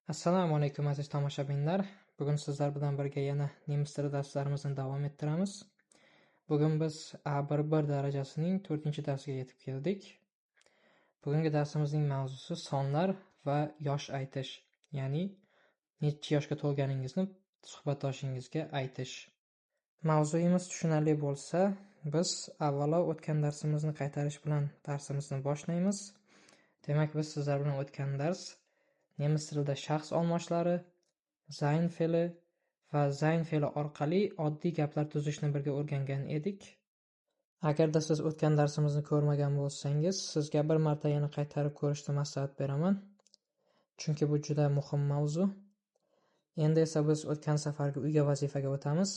Assalomu alaykum aziz tomoshabinlar. Bugun sizlar bilan birga yana nemis tili darslarimizni davom ettiramiz. Bugun biz A1 darajasining 4-darsiga yetib keldik. Bugungi darsimizning mavzusi sonlar va yosh aytish, ya'ni necha yoshga to'lganingizni suhbatdoshingizga aytish. Mavzuimiz tushunarli bo'lsa, biz avvalo o'tgan darsimizni qaytarish bilan darsimizni boshlaymiz. Demak, biz sizlar bilan o'tgan dars nemis tilida shaxs olmoshlari, sein fe'li va sein fe'li orqali oddiy gaplar tuzishni birga o'rgangan edik. Agarda siz o'tgan darsimizni ko'rmagan bo'lsangiz, sizga bir marta yana qaytarib ko'rishni maslahat beraman. Chunki bu juda muhim mavzu. Endi esa biz o'tgan safargi uyga vazifaga o'tamiz.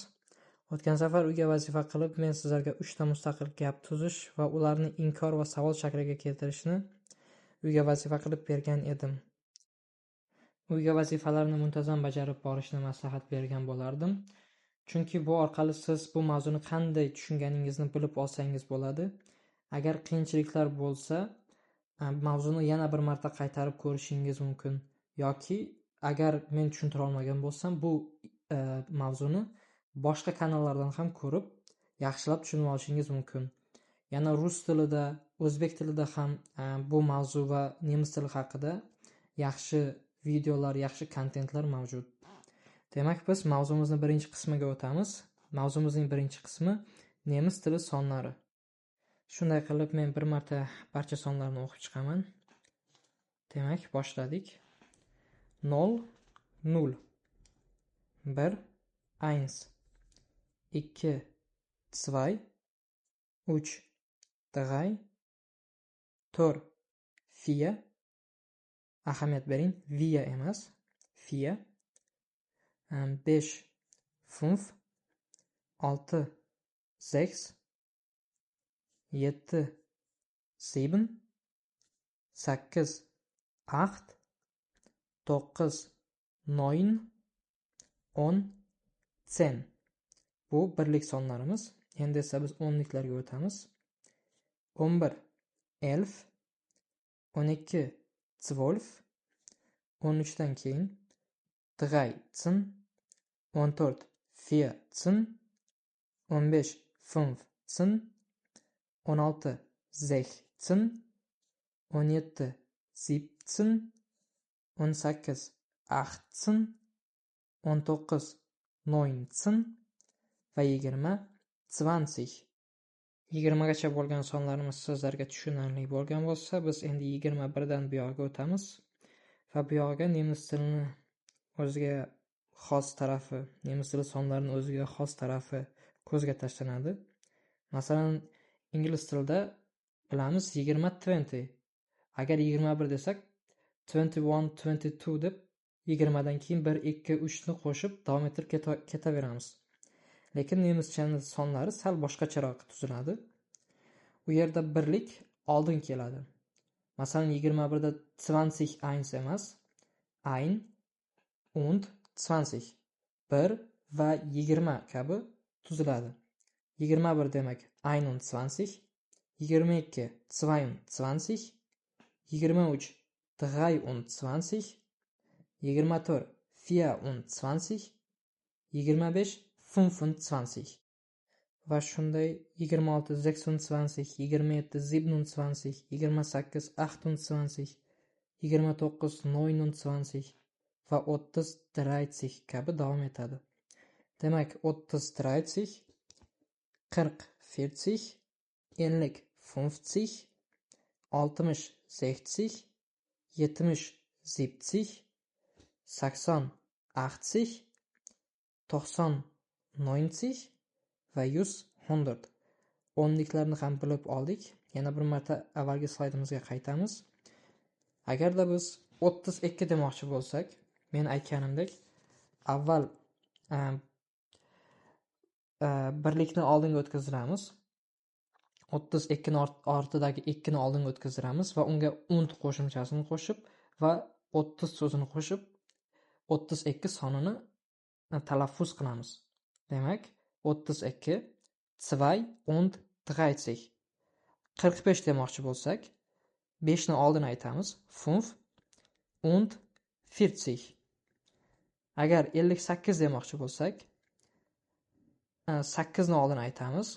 O'tgan safar uyga vazifa qilib, men sizlarga 3 ta mustaqil gap tuzish va ularni inkor va savol shakliga keltirishni uyga vazifa qilib bergan edim. Uyga vazifalarni muntazam bajarib borishni maslahat bergan bo'lardim. Chunki bu orqali siz bu mavzuni qanday tushunganingizni bilib olsangiz bo'ladi. Agar qiyinchiliklar bo'lsa, mavzuni yana bir marta qaytarib ko'rishingiz mumkin. Yoki agar men tushuntira olmagan bo'lsam, bu mavzuni boshqa kanallardan ham ko'rib, yaxshilab tushunib olishingiz mumkin. Yana rus tilida, o'zbek tilida ham bu mavzu va nemis tili haqida yaxshi videolar, yaxshi kontentlar mavjud. Demak, biz mavzumizning birinchi qismiga o'tamiz. Mavzumizning birinchi qismi nemis tili sonlari. Shunday qilib, men bir marta barcha sonlarni o'qib chiqaman. Demak, boshladik. 0, 0, 1, 1, 2, 2, 3, 3, 4, 4, ahamiyat bering, viya emas, 4, 5, 5, 6, 6, 7, 7, 8, 8, 9, 9, 10, 10. Bu birlik sonlarimiz. Endi esa biz o'nliklarga o'tamiz. 11, 11, 12, 12, 13 dan keyin 13, 14, 14, 15, 15, 16, 16, 17, 17, 18, 18, 19, 19 va 20, 20. 20 gacha bo'lgan sonlarimiz sizlarga tushunarli bo'lgan bo'lsa, biz endi 21 dan buyog'iga o'tamiz va buyog'iga nemis tilini o'ziga xos tarafi, nemis tili sonlarining o'ziga xos tarafi ko'zga tashlanadi. Masalan, ingliz tilida bilamiz 20, 20. Agar 21 desak, 21, 22 deb 20 dan keyin 1, 2, 3 ni qo'shib davom ettirib ketaveramiz. Lekin nemis tili sonlari sal boshqacharoq tuziladi. U yerda birlik oldin keladi. Masalan, 21 da 21 emas, 1 und 20. 1 va 20 kabi tuziladi. 21 demak 21, 22 22, 23 23, 24 24, 25 25 va shunday 26 26, 27 27, 28 28, 29 29 va 30 30 kabi davom etadi. Demak, 30 30, 40 40, 50 50, 60 60, 70 70, 80 80, 90 90 va 100 100. O'nliklarni ham bilib oldik. Yana bir marta avvalgi slaydimizga qaytamiz. Agarda biz 32 demoqchi bo'lsak, men aytganimdek, avval birlikni oldinga o'tkazamiz. 32 ni ortidagi 2 ni oldinga o'tkazamiz va unga und qo'shimchasini qo'shib va 30 so'zini qo'shib 32 sonini talaffuz qilamiz. Demak, 32, 2 und 30. 45 demoqchi bo'lsak, 5 ni oldin aytamiz. 5 und 40. Agar 58 demoqchi bo'lsak, 8 ni oldin aytamiz.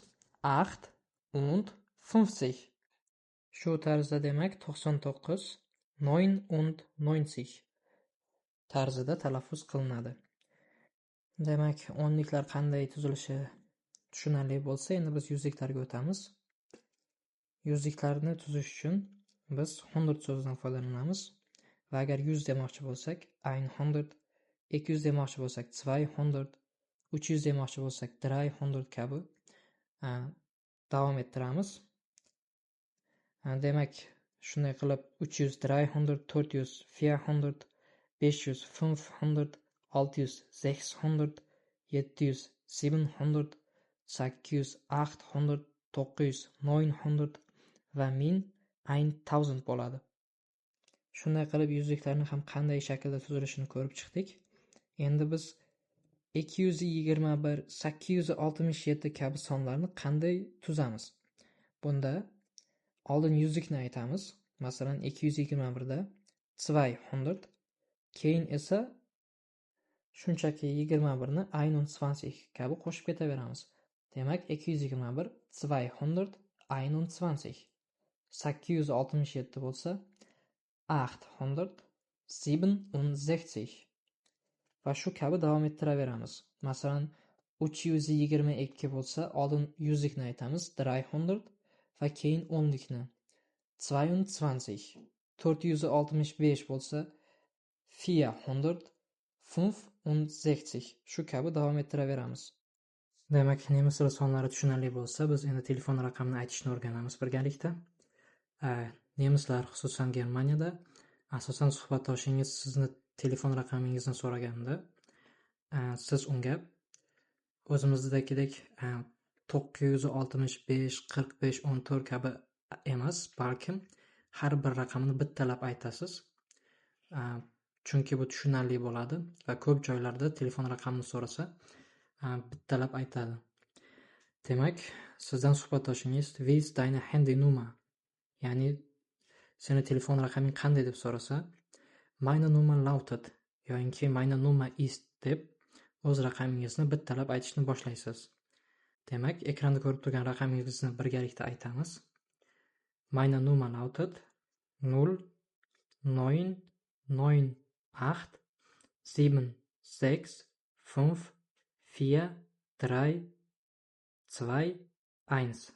8 und 50. Shu tarzda demak 99, 9 und 90 tarzida talaffuz qilinadi. Demak, o'nliklar qanday tuzilishi tushunarli bo'lsa, endi biz yuzliklarga o'tamiz. Yuzliklarni tuzish uchun biz 100 so'zidan foydalanamiz va agar 100 demoqchi bo'lsak, 100, 200 demoqchi bo'lsak, 200, 300 demoqchi bo'lsak, 300 kabi davom ettiramiz. Demak, shunday qilib 300, 300, 400, 400, 500, 500, 600, 600, 700, 700, 800, 800, 900, 900 va 1000 bo'ladi. Shunday qilib yuzliklarni ham qanday shaklda tuzilishini ko'rib chiqdik. Endi biz 221, 867 kabi sonlarni qanday tuzamiz? Bunda oldin yuzlikni aytamiz. Masalan, 221 da 200, keyin esa shunchaki 21 ni 21 kabi qo'shib ketaveramiz. Demak, 221, 200, 21. 867 bo'lsa 867 va shu kabi davom ettiraveramiz. Masalan, 322 bo'lsa, oldin yuzlikni aytamiz, 300 va keyin o'nlikni 22. 465 bo'lsa, 400, 65. Shu kabi davom ettiraveramiz. Demak, nemis tili sonlari tushunarli bo'lsa, biz endi telefon raqamini aytishni o'rganamiz birgalikda. Nemislar, xususan Germaniyada, asosan suhbatdoshingiz sizni telefon raqamingizni so'raganda, siz unga o'zimizdagidek 965, 45, 14 kabi emas, balkim har bir raqamni bittalab aytasiz. Chunki bu tushunarli bo'ladi va ko'p joylarda telefon raqamini so'rasa, bittalab aytadi. Demak, sizdan suhbatdoshingiz "Wie ist deine Handynummer?" ya'ni seni telefon raqaming qanday deb so'rasa, "Meine Nummer lautet" yoki "Meine Nummer ist" deb o'z raqamingizni bittalab aytishni boshlaysiz. Demak, ekranda ko'rib turgan raqamingizni birgalikda aytamiz. Meine Nummer lautet 0 9 9 8 7 6 5 4 3 2 1.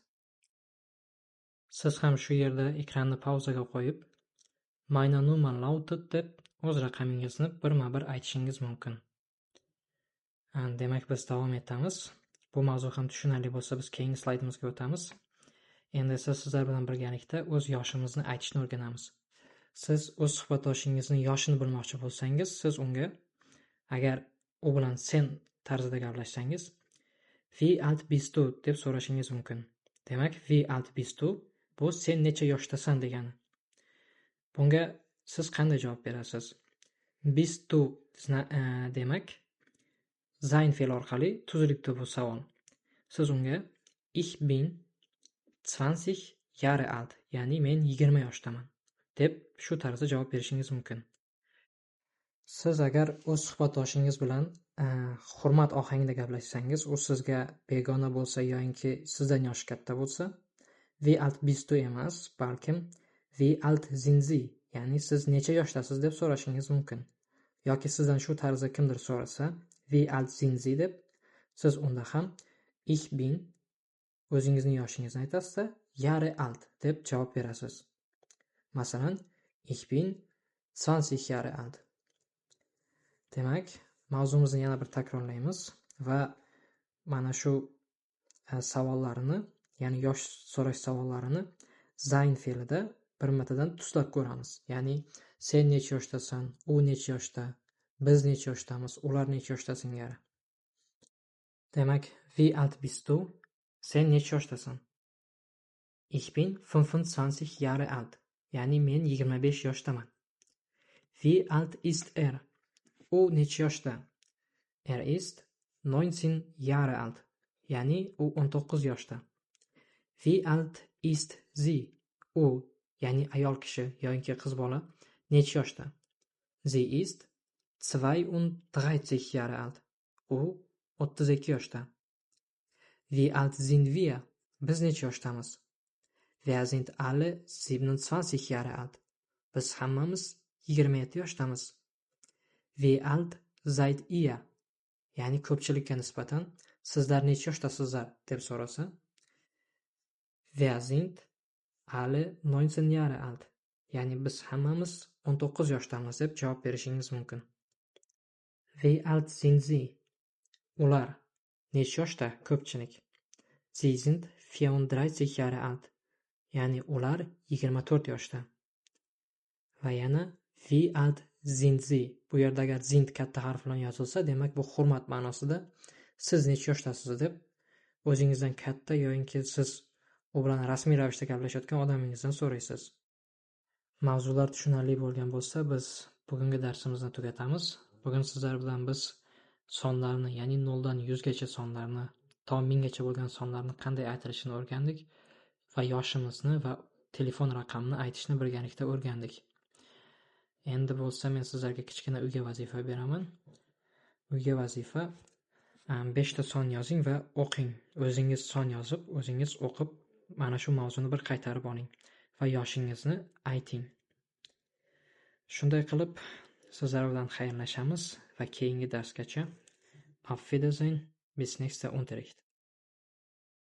Siz ham shu yerda ekranni pauzaga qo'yib, Meine Nummer lautet deb o'z raqamingizni birma-bir aytishingiz mumkin. Demak, biz davom etamiz. Bu mavzu ham tushunarli bo'lsa, biz keyingi slaydimizga o'tamiz. Endi esa sizlar bilan birgalikda o'z yoshimizni aytishni o'rganamiz. Siz o'z suhbatdoshingizni yoshini bilmoqchi bo'lsangiz, siz unga agar u bilan sen tarzida gaplashsangiz, "Wie alt bist du?" deb so'rashingiz mumkin. Demak, "Wie alt bist du?" bu sen necha yoshdasan degani. Bunga siz qanday javob berasiz? Bist du demak sein fe'li orqali tuzilibdi bu savol. Siz unga Ich bin 20 Jahre alt, ya'ni men 20 yoshdaman deb shu tarzda javob berishingiz mumkin. Siz agar o'z suhbatdoshingiz bilan hurmat ohangida gaplashsangiz, u sizga begona bo'lsa yoki sizdan yoshi katta bo'lsa, "Wie alt bist du" emas, balkim "Wie alt sind Sie", ya'ni siz necha yoshdasiz deb so'rashingiz mumkin. Yoki sizdan shu tarzda kimdir so'rasa, "Wie alt sind Sie" deb, siz unda ham "Ich bin" o'zingizning yoshingizni aytasizda, "Jahre alt" deb javob berasiz. Masalan, Ich bin 20 Jahre alt. Demak, mavzumizni yana bir takrorlaymiz va mana shu savollarini, ya'ni yosh so'rash savollarini sein fe'lida bir martadan tuslab ko'ramiz. Ya'ni sen necha yoshdasan, u necha yoshda, biz necha yoshdamiz, ular necha yoshda singari. Demak, Wie alt bist du? Sen necha yoshdasan? Ich bin 25 Jahre alt. Ya'ni men 25 yoshdaman. Wie alt ist er? U necha yoshda? Er ist 19 Jahre alt. Ya'ni u 19 yoshda. Wie alt ist sie? U, ya'ni ayol kishi yoki qiz bola necha yoshda? Sie ist 32 Jahre alt. U 32 yoshda. Wie alt sind wir? Biz necha yoshdamiz? Wir sind alle 27 Jahre alt. Biz hammamiz 27 yoshdamiz. Wie alt seid ihr? Ya'ni ko'pchilikka nisbatan sizlar necha yoshdasizlar deb so'rasa, wir sind alle 19 Jahre alt. Ya'ni biz hammamiz 19 yoshdamiz deb javob berishingiz mumkin. Wie alt sind Sie? Ular necha yoshda? Ko'pchilik. Sie sind 34 Jahre alt. Ya'ni ular 24 yoshda. Va yana wie alt sind Sie? Bu yerda agar sind katta harf bilan yozilsa, demak bu hurmat ma'nosida. Siz necha yoshdasiz deb o'zingizdan katta yoki siz u bilan rasmiy ravishda gaplashayotgan odamingizdan so'raysiz. Mavzular tushunarli bo'lgan bo'lsa, biz bugungi darsimizni tugatamiz. Bugun sizlar bilan biz sonlarni, ya'ni 0 dan 100 gacha sonlarni, to 1000 gacha bo'lgan sonlarni qanday aytilishini o'rgandik va yoshimizni va telefon raqamini aytishni birgalikda o'rgandik. Endi bo'lsa men sizlarga kichkina uyga vazifa beraman. Uyga vazifa 5 ta son yozing va o'qing. O'zingiz son yozib, o'zingiz o'qib, mana shu mavzuni bir qaytarib oling va yoshingizni ayting. Shunday qilib, sizlar bilan xayrlashamiz va keyingi darsgacha Auf Wiedersehen, bis nächster Unterricht.